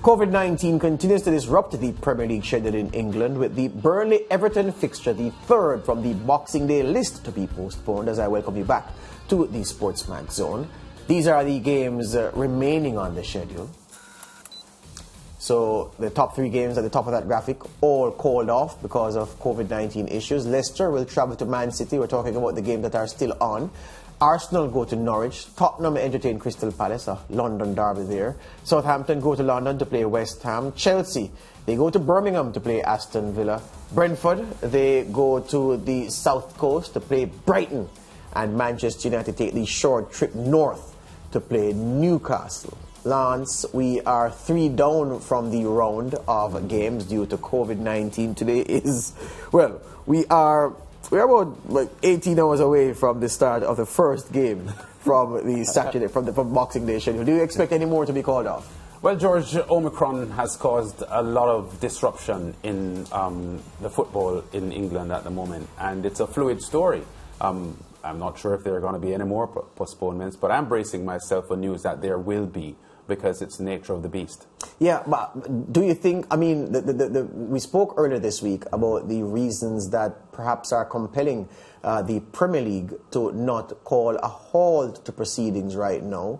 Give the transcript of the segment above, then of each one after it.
Covid-19 continues to disrupt the Premier League schedule in England, with the Burnley-Everton fixture, the third from the Boxing Day list, to be postponed, as I welcome you back to the SportsMax zone. These are the games remaining on the schedule. So the top three games at the top of that graphic all called off because of Covid-19 issues. Leicester will travel to Man City. We're talking about the games that are still on. Arsenal go to Norwich. Tottenham entertain Crystal Palace, a London derby there. Southampton go to London to play West Ham. Chelsea, they go to Birmingham to play Aston Villa. Brentford, they go to the South Coast to play Brighton. And Manchester United take the short trip north to play Newcastle. Lance, we are 3 down from the round of games due to Covid-19. Today is, well, we're about like 18 hours away from the start of the first game from the Saturday, from Boxing Day schedule. Do you expect any more to be called off? Well, George, Omicron has caused a lot of disruption in the football in England at the moment, and it's a fluid story. I'm not sure if there are going to be any more postponements, but I'm bracing myself for news that there will be, because it's the nature of the beast. Yeah, but do you think, I mean, we spoke earlier this week about the reasons that perhaps are compelling the Premier League to not call a halt to proceedings right now.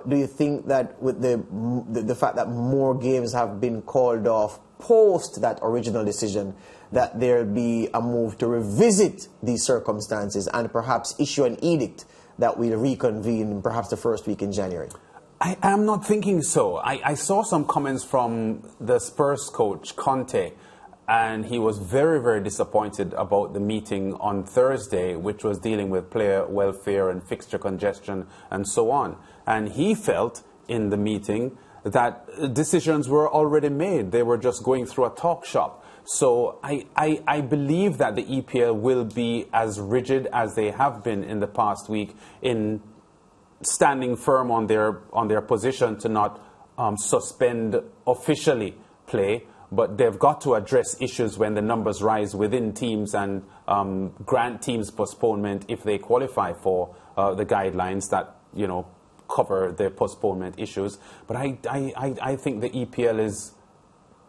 Do you think that with the fact that more games have been called off post that original decision, that there'll be a move to revisit these circumstances and perhaps issue an edict that will reconvene perhaps the first week in January? I am not thinking so. I saw some comments from the Spurs coach, Conte, and he was very, very disappointed about the meeting on Thursday, which was dealing with player welfare and fixture congestion and so on. And he felt in the meeting that decisions were already made. They were just going through a talk shop. So I believe that the EPL will be as rigid as they have been in the past week in standing firm on their position to not suspend officially play, but they've got to address issues when the numbers rise within teams and grant teams postponement if they qualify for the guidelines that, you know, cover the postponement issues. But I think the EPL is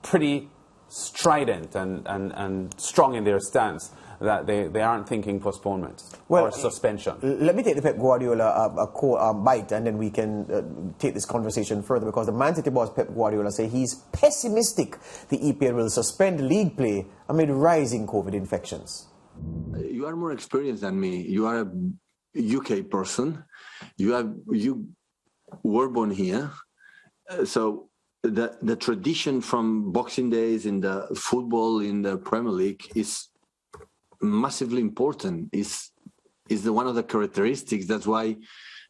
pretty strident and strong in their stance that they aren't thinking postponement or suspension. Let me take the Pep Guardiola bite, and then we can take this conversation further, because the Man City boss Pep Guardiola say he's pessimistic the EPL will suspend league play amid rising COVID infections. You are more experienced than me. You are a UK person. You were born here, so the tradition from Boxing Days in the football in the Premier League is massively important. Is one of the characteristics. That's why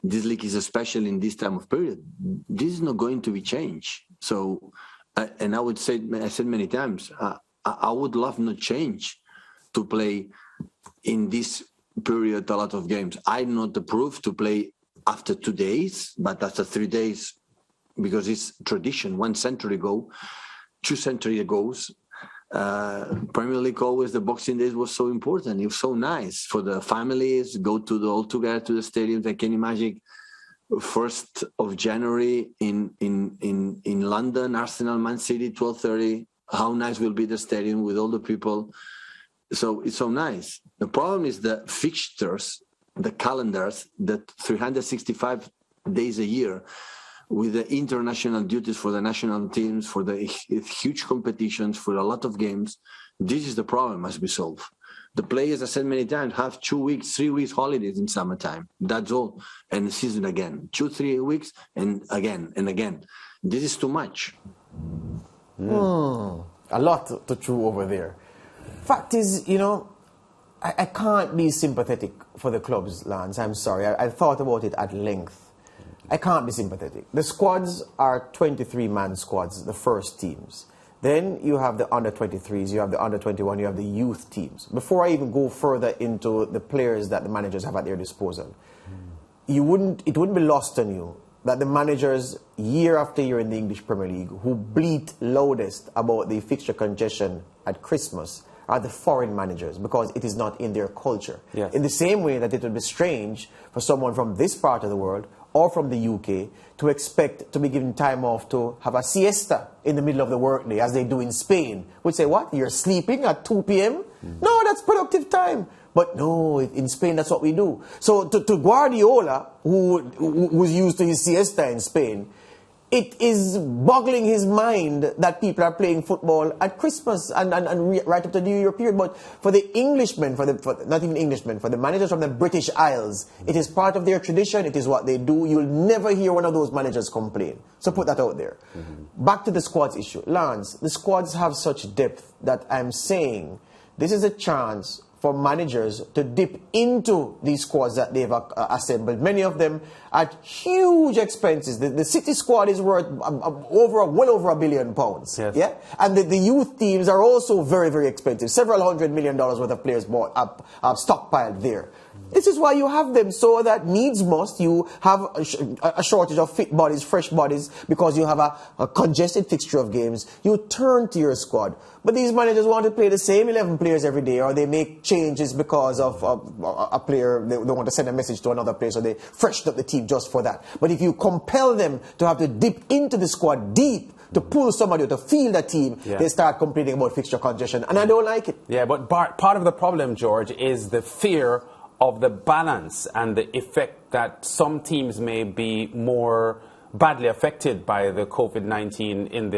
this league is special in this time of period. This is not going to be changed. So, and I said many times, I would love not change to play in this period a lot of games. I'm not approved to play after 2 days, but after 3 days, because it's tradition. 1 century ago, 2 centuries ago, Premier League always, the Boxing Days was so important. It was so nice for the families, go to all together to the stadiums. I can imagine 1st of January in London, Arsenal, Man City, 12:30. How nice will be the stadium with all the people. So it's so nice. The problem is the fixtures, the calendars, the 365 days a year, with the international duties for the national teams, for the huge competitions, for a lot of games. This is the problem must be solved. The players, I said many times, have 2 weeks, 3 weeks holidays in summertime. That's all. And the season again. 2-3 weeks and again and again. This is too much. A lot to chew over there. Fact is, you know, I can't be sympathetic for the clubs, Lance. I'm sorry. I thought about it at length. I can't be sympathetic. The squads are 23-man squads, the first teams. Then you have the under-23s, you have the under-21, you have the youth teams. Before I even go further into the players that the managers have at their disposal, it wouldn't be lost on you that the managers, year after year in the English Premier League, who bleat loudest about the fixture congestion at Christmas are the foreign managers, because it is not in their culture. Yes. In the same way that it would be strange for someone from this part of the world or from the UK to expect to be given time off to have a siesta in the middle of the workday, as they do in Spain. Would say, what? You're sleeping at 2 p.m.? No, that's productive time. But no, in Spain, that's what we do. So to Guardiola, who was used to his siesta in Spain, it is boggling his mind that people are playing football at Christmas and right up to the New Year period. But for the Englishmen, not even Englishmen, for the managers from the British Isles, it is part of their tradition. It is what they do. You'll never hear one of those managers complain. So put that out there. Back to the squads issue. Lance, the squads have such depth that I'm saying this is a chance for managers to dip into these squads that they've assembled, many of them at huge expenses. The City squad is worth well over £1 billion. Yes. Yeah? And the youth teams are also very, very expensive. Several $100 million worth of players bought up, stockpiled there. This is why you have them, so that needs must. You have a shortage of fit bodies, fresh bodies, because you have a congested fixture of games. You turn to your squad. But these managers want to play the same 11 players every day, or they make changes because of a player. They want to send a message to another player, so they freshen up the team just for that. But if you compel them to have to dip into the squad deep, to pull somebody to field a team, they start complaining about fixture congestion. And I don't like it. Yeah, but part of the problem, George, is the fear of the balance and the effect that some teams may be more badly affected by the COVID-19 in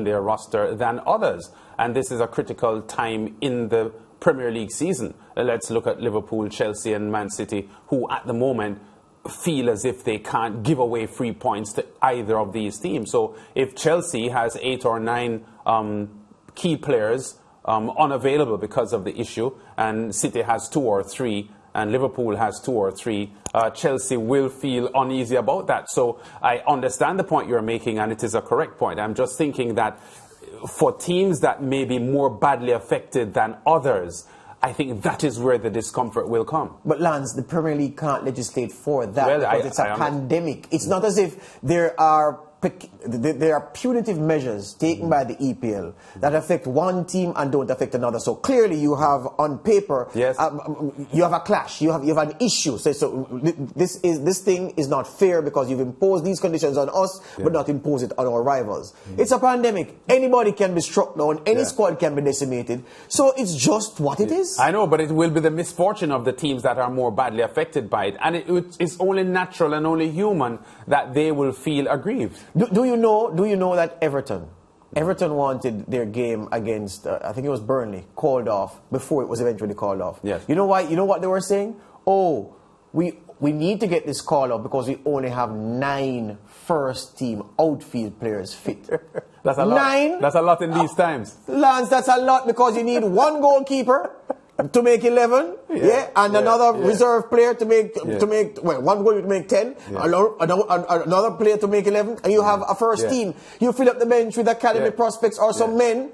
their roster than others. And this is a critical time in the Premier League season. Let's look at Liverpool, Chelsea and Man City, who at the moment feel as if they can't give away free points to either of these teams. So if Chelsea has 8 or 9 key players unavailable because of the issue, and City has 2 or 3, and Liverpool has 2 or 3, Chelsea will feel uneasy about that. So I understand the point you're making, and it is a correct point. I'm just thinking that for teams that may be more badly affected than others, I think that is where the discomfort will come. But Lance, the Premier League can't legislate for that, well, because it's a pandemic. It's not as if there are punitive measures taken by the EPL that affect one team and don't affect another. So clearly you have on paper, you have a clash, you have an issue. So this thing is not fair because you've imposed these conditions on us, but not impose it on our rivals. It's a pandemic. Anybody can be struck down, any squad can be decimated. So it's just what it is. I know, but it will be the misfortune of the teams that are more badly affected by it. And it's only natural and only human that they will feel aggrieved. Do you know that Everton wanted their game against, I think it was Burnley, called off before it was eventually called off? Yes. You know why? You know what they were saying? Oh, we need to get this call off because we only have 9 first-team outfield players fit. That's a lot. 9? That's a lot in these times. Lance, that's a lot because you need 1 goalkeeper to make 11, and another reserve player to make 1 goal to make 10, another player to make 11, and you have a first team. You fill up the bench with academy prospects or some men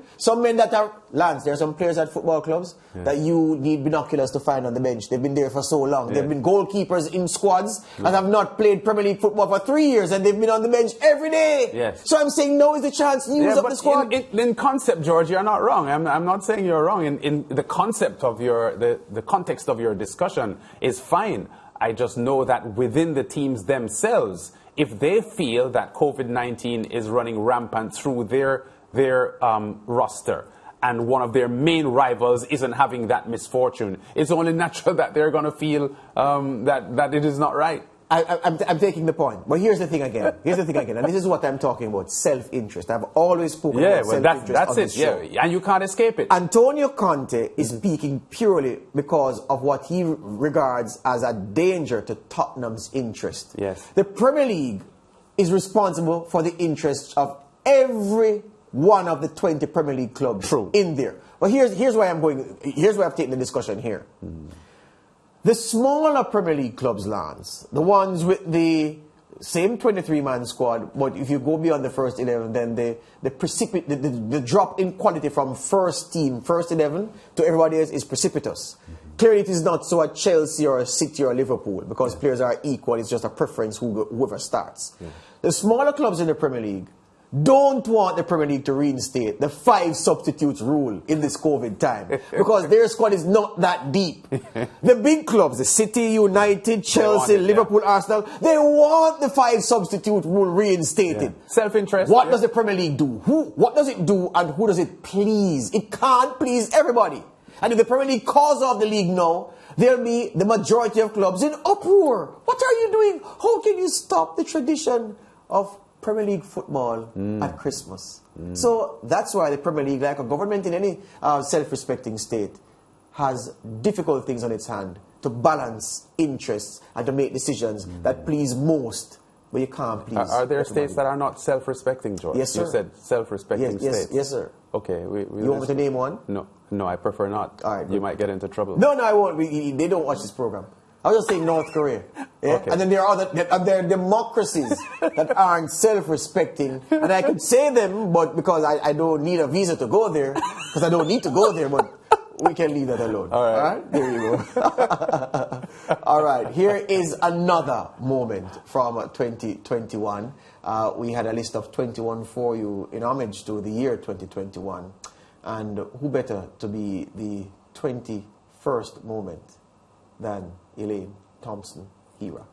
that are, Lance, there are some players at football clubs that you need binoculars to find on the bench. They've been there for so long. They've been goalkeepers in squads and have not played Premier League football for 3 years, and they've been on the bench every day. Yes. So I'm saying now is the chance to use up the squad. In concept, George, you're not wrong. I'm not saying you're wrong. In the concept of the context of your discussion is fine. I just know that within the teams themselves, if they feel that COVID-19 is running rampant through their roster, and one of their main rivals isn't having that misfortune, it's only natural that they're going to feel that it is not right. I'm taking the point. But here's the thing again. And this is what I'm talking about, self-interest. I've always spoken about self-interest that's on this show. And you can't escape it. Antonio Conte is speaking purely because of what he regards as a danger to Tottenham's interest. Yes. The Premier League is responsible for the interests of every one of the 20 Premier League clubs in there. But here's where I'm going. Here's where I've taken the discussion here. The smaller Premier League clubs, Lance, the ones with the same 23-man squad, but if you go beyond the first 11, then the drop in quality from first 11 to everybody else is precipitous. Clearly, it is not so at Chelsea or a City or Liverpool because players are equal. It's just a preference whoever starts. The smaller clubs in the Premier League, don't want the Premier League to reinstate the 5 substitutes rule in this COVID time because their squad is not that deep. The big clubs, the City, United, Chelsea, Liverpool, Arsenal, they want the 5 substitute rule reinstated. Yeah. Self-interest. What does the Premier League do? What does it do and who does it please? It can't please everybody. And if the Premier League calls off the league now, there'll be the majority of clubs in uproar. What are you doing? How can you stop the tradition of Premier League football at Christmas? So that's why the Premier League, like a government in any self-respecting state, has difficult things on its hand to balance interests and to make decisions that please most, but you can't please. Are there states that are not self-respecting, George? Yes, sir. You said self-respecting states. Yes, sir. Okay. You want me to name one? No, I prefer not. All right, you might get into trouble. No, I won't. They don't watch this program. I was just saying North Korea. Yeah? Okay. And then there are democracies that aren't self-respecting. And I could say them, but because I don't need a visa to go there, because I don't need to go there, but we can leave that alone. All right. All right? There you go. All right. Here is another moment from 2021. We had a list of 21 for you in homage to the year 2021. And who better to be the 21st moment than Elaine Thompson-Herah?